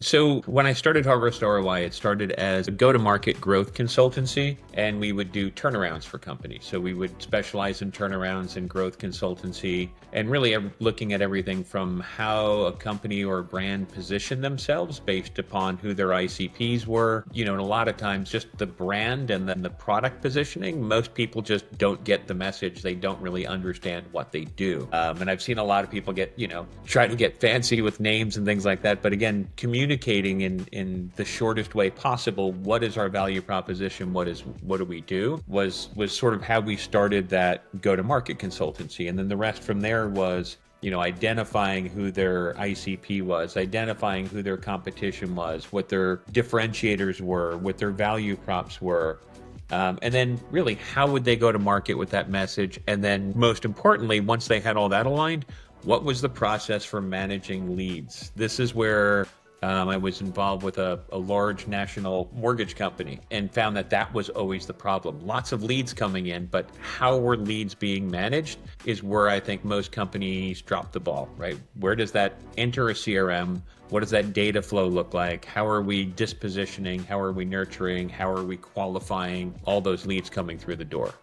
So when I started Harvest ROI, it started as a go-to-market growth consultancy, and we would do turnarounds for companies. So we would specialize in turnarounds and growth consultancy, and really looking at everything from how a company or brand positioned themselves based upon who their ICPs were. And a lot of times just the brand and then the product positioning, most people just don't get the message. They don't really understand what they do. And I've seen a lot of people try to get fancy with names and things like that. But again, communicating in the shortest way possible, what is our value proposition, what do we do, was sort of how we started that go-to-market consultancy. And then the rest from there was identifying who their ICP was, identifying who their competition was, what their differentiators were, what their value props were. And then really, how would they go to market with that message? And then most importantly, once they had all that aligned, what was the process for managing leads? This is where I was involved with a large national mortgage company and found that was always the problem. Lots of leads coming in, but how were leads being managed is where I think most companies drop the ball, right? Where does that enter a CRM? What does that data flow look like? How are we dispositioning? How are we nurturing? How are we qualifying all those leads coming through the door?